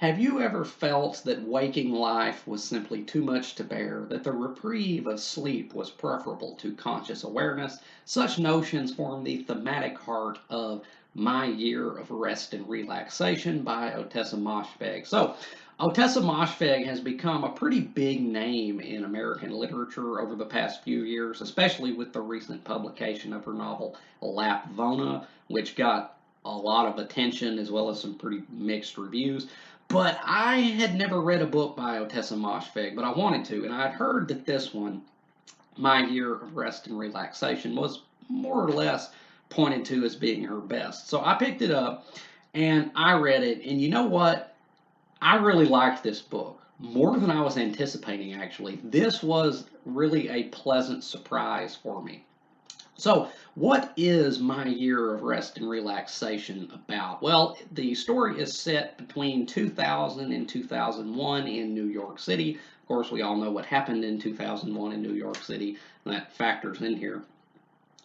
Have you ever felt that waking life was simply too much to bear, that the reprieve of sleep was preferable to conscious awareness? Such notions form the thematic heart of My Year of Rest and Relaxation by Ottessa Moshfegh. Ottessa Moshfegh has become a pretty big name in American literature over the past few years, especially with the recent publication of her novel Lapvona, which got a lot of attention as well as some pretty mixed reviews. But I had never read a book by Ottessa Moshfegh, but I wanted to, and I'd heard that this one, My Year of Rest and Relaxation, was more or less pointed to as being her best. So I picked it up and I read it, and you know what? I really liked this book more than I was anticipating, actually. This was really a pleasant surprise for me. So, what is My Year of Rest and Relaxation about? Well, the story is set between 2000 and 2001 in New York City. Of course, we all know what happened in 2001 in New York City, and that factors in here.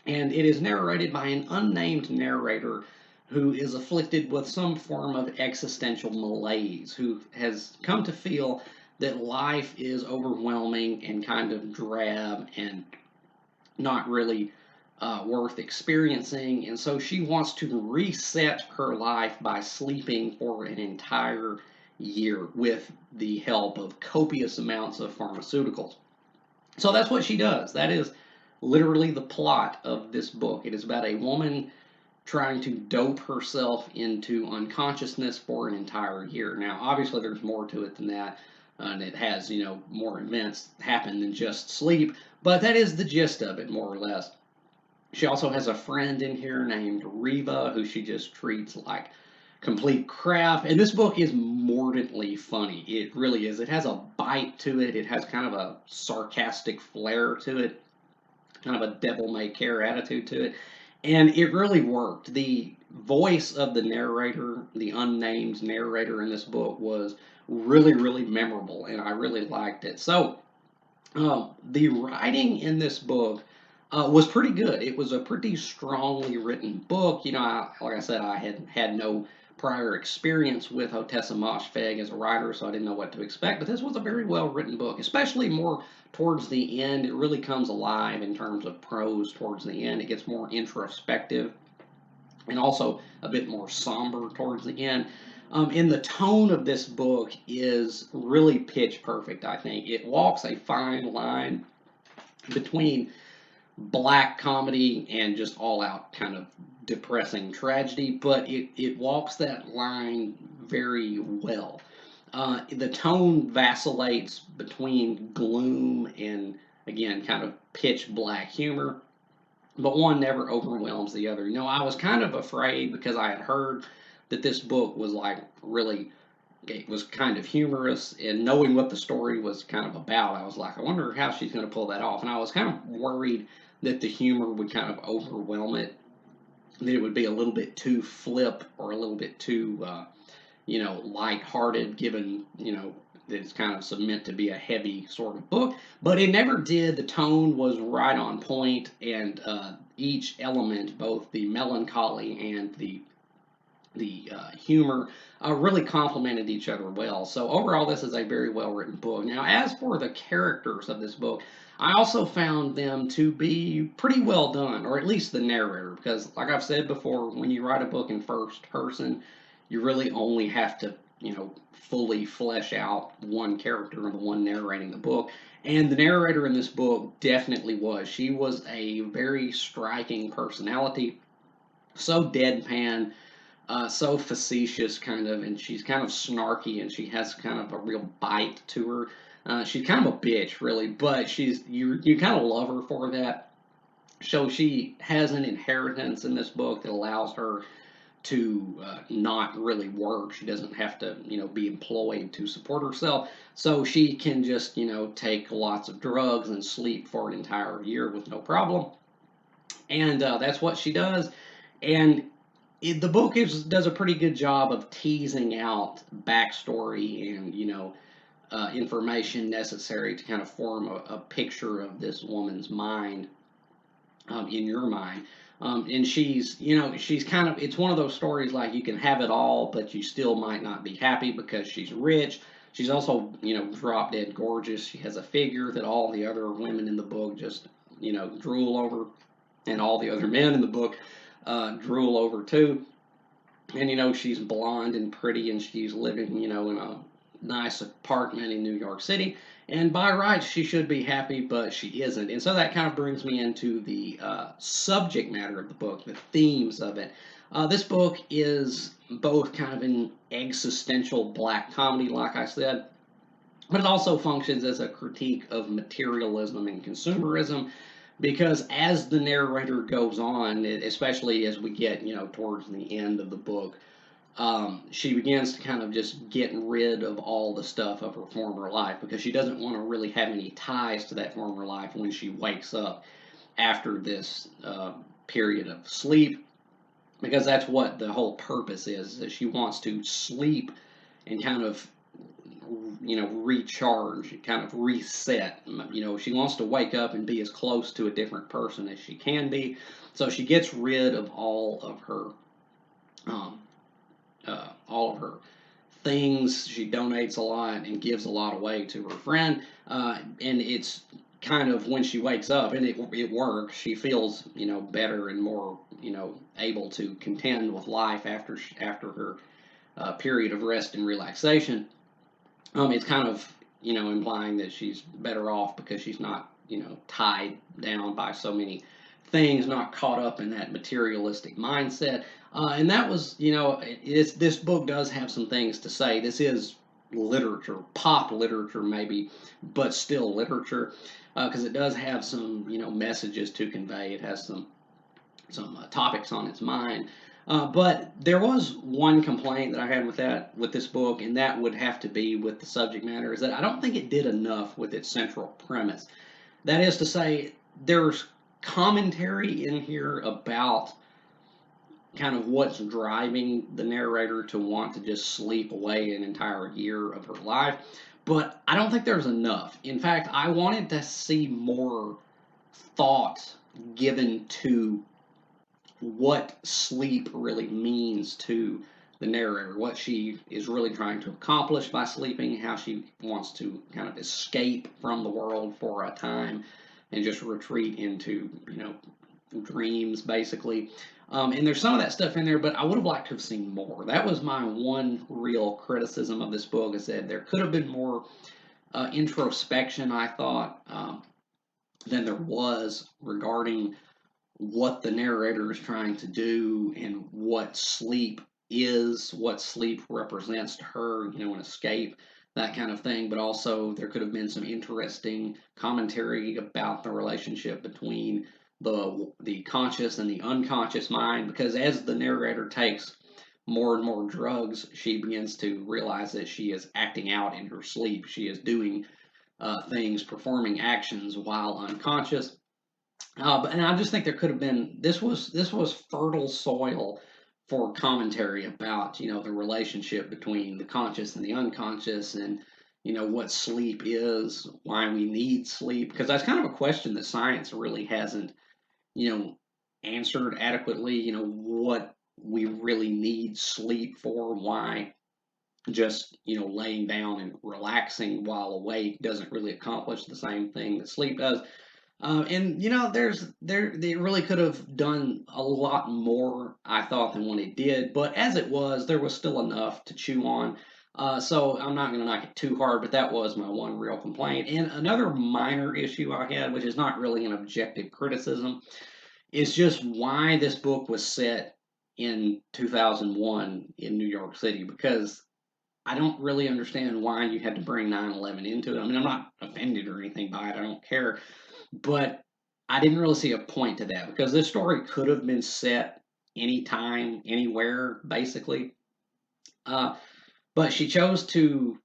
And it is narrated by an unnamed narrator who is afflicted with some form of existential malaise, who has come to feel that life is overwhelming and kind of drab and not really worth experiencing, and so she wants to reset her life by sleeping for an entire year with the help of copious amounts of pharmaceuticals. So that's what she does. That is literally the plot of this book. It is about a woman trying to dope herself into unconsciousness for an entire year. Now, obviously, there's more to it than that. And it has, more events happen than just sleep, but that is the gist of it, more or less. She also has a friend in here named Reva, who she just treats like complete crap. And this book is mordantly funny. It really is. It has a bite to it. It has kind of a sarcastic flair to it, kind of a devil may care attitude to it. And it really worked. The voice of the narrator, the unnamed narrator in this book, was really, really memorable, and I really liked it. So, the writing in this book was pretty good. It was a pretty strongly written book. Like I said, I had no prior experience with Ottessa Moshfegh as a writer, so I didn't know what to expect. But this was a very well written book, especially more towards the end. It really comes alive in terms of prose towards the end. It gets more introspective and also a bit more somber towards the end. And the tone of this book is really pitch perfect, I think. It walks a fine line between black comedy and just all out kind of depressing tragedy, but it walks that line very well. The tone vacillates between gloom and, again, kind of pitch black humor, but one never overwhelms the other. I was kind of afraid because I had heard that this book was like really, it was kind of humorous, and knowing what the story was kind of about, I was like, I wonder how she's going to pull that off. And I was kind of worried that the humor would kind of overwhelm it, that it would be a little bit too flip or a little bit too, lighthearted, given, that it's kind of meant to be a heavy sort of book. But it never did. The tone was right on point, and each element, both the melancholy and the humor, really complemented each other well. So overall, this is a very well written book. Now, as for the characters of this book, I also found them to be pretty well done, or at least the narrator, because like I've said before, when you write a book in first person, you really only have to, fully flesh out one character and the one narrating the book. And the narrator in this book definitely was. She was a very striking personality, so deadpan, so facetious, kind of, and she's kind of snarky, and she has kind of a real bite to her. She's kind of a bitch, really, but you kind of love her for that. So she has an inheritance in this book that allows her to not really work. She doesn't have to, be employed to support herself. So she can just, take lots of drugs and sleep for an entire year with no problem. And that's what she does. And the book does a pretty good job of teasing out backstory and information necessary to kind of form a picture of this woman's mind, in your mind. And she's kind of, it's one of those stories like you can have it all, but you still might not be happy because she's rich. She's also, drop dead gorgeous. She has a figure that all the other women in the book just, drool over, and all the other men in the book drool over too. And she's blonde and pretty, and she's living, in a nice apartment in New York City. And by rights, she should be happy, but she isn't. And so that kind of brings me into the subject matter of the book, the themes of it. This book is both kind of an existential black comedy, like I said, but it also functions as a critique of materialism and consumerism, because as the narrator goes on, especially as we get towards the end of the book, she begins to kind of just get rid of all the stuff of her former life, because she doesn't want to really have any ties to that former life when she wakes up after this period of sleep, because that's what the whole purpose is, that she wants to sleep and kind of recharge, kind of reset. She wants to wake up and be as close to a different person as she can be. So she gets rid of um, all of her things. She donates a lot and gives a lot away to her friend. And it's kind of, when she wakes up, and it works, she feels better and more able to contend with life after her period of rest and relaxation. It's kind of implying that she's better off because she's not tied down by so many things, not caught up in that materialistic mindset. And that was this book does have some things to say. This is literature, pop literature maybe, but still literature, because it does have some messages to convey. It has some topics on its mind. But there was one complaint that I had with this book, and that would have to be with the subject matter, is that I don't think it did enough with its central premise. That is to say, there's commentary in here about kind of what's driving the narrator to want to just sleep away an entire year of her life, but I don't think there's enough. In fact, I wanted to see more thought given to what sleep really means to the narrator, what she is really trying to accomplish by sleeping, how she wants to kind of escape from the world for a time and just retreat into, dreams, basically. And there's some of that stuff in there, but I would have liked to have seen more. That was my one real criticism of this book, is that there could have been more introspection, I thought, than there was regarding what the narrator is trying to do and what sleep is, what sleep represents to her, an escape, that kind of thing. But also, there could have been some interesting commentary about the relationship between the conscious and the unconscious mind, because as the narrator takes more and more drugs, she begins to realize that she is acting out in her sleep. She is doing things, performing actions while unconscious. And I just think there could have been, this was fertile soil for commentary about the relationship between the conscious and the unconscious, and what sleep is, why we need sleep, because that's kind of a question that science really hasn't you know answered adequately. What we really need sleep for, why just laying down and relaxing while awake doesn't really accomplish the same thing that sleep does. And they really could have done a lot more, I thought, than what it did. But as it was, there was still enough to chew on. So I'm not going to knock it too hard, but that was my one real complaint. And another minor issue I had, which is not really an objective criticism, is just why this book was set in 2001 in New York City, because I don't really understand why you had to bring 9/11 into it. I mean, I'm not offended or anything by it. I don't care. But I didn't really see a point to that, because this story could have been set anytime, anywhere, basically. Uh, but she chose to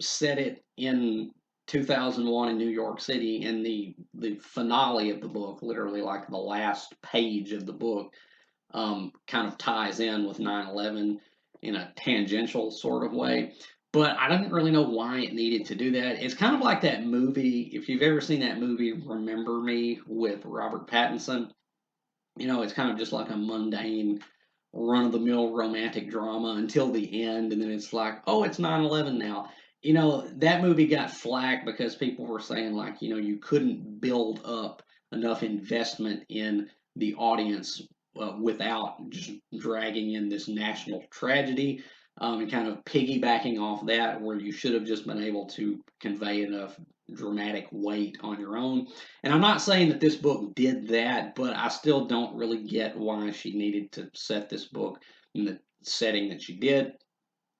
set it in 2001 in New York City, and the finale of the book, literally like the last page of the book, kind of ties in with 9/11 in a tangential sort of way. But I didn't really know why it needed to do that. It's kind of like that movie, if you've ever seen that movie, Remember Me, with Robert Pattinson. it's kind of just like a mundane, run of the mill romantic drama until the end, and then it's like, oh, it's 9/11 now. That movie got flack because people were saying, like, you couldn't build up enough investment in the audience without just dragging in this national tragedy, and kind of piggybacking off that, where you should have just been able to convey enough dramatic weight on your own. And I'm not saying that this book did that, but I still don't really get why she needed to set this book in the setting that she did.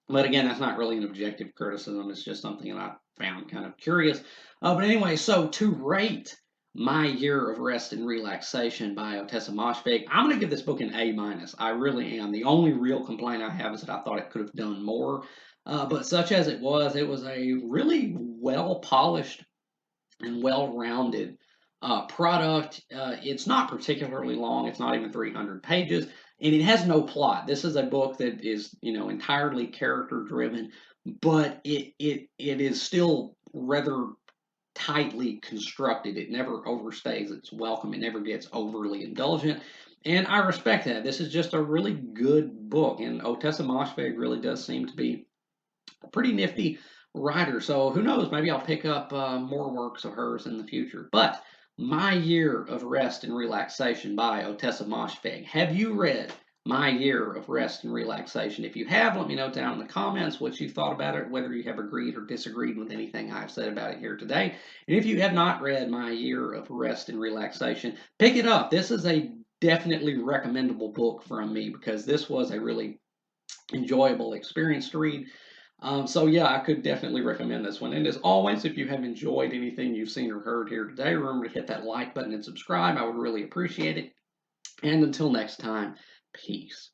But again, that's not really an objective criticism. It's just something that I found kind of curious. But anyway, so to rate My Year of Rest and Relaxation by Ottessa Moshfegh, I'm going to give this book an A minus. I really am. The only real complaint I have is that I thought it could have done more. But such as it was a really well polished and well-rounded product. It's not particularly long. It's not even 300 pages, and it has no plot. This is a book that is, entirely character-driven, but it is still rather tightly constructed. It never overstays its welcome. It never gets overly indulgent. And I respect that. This is just a really good book. And Ottessa Moshfegh really does seem to be a pretty nifty writer. So who knows? Maybe I'll pick up more works of hers in the future. But My Year of Rest and Relaxation by Ottessa Moshfegh. Have you read My Year of Rest and Relaxation? If you have, let me know down in the comments what you thought about it, whether you have agreed or disagreed with anything I've said about it here today. And if you have not read My Year of Rest and Relaxation, pick it up. This is a definitely recommendable book from me because this was a really enjoyable experience to read. So yeah, I could definitely recommend this one. And as always, if you have enjoyed anything you've seen or heard here today, remember to hit that like button and subscribe. I would really appreciate it. And until next time, peace.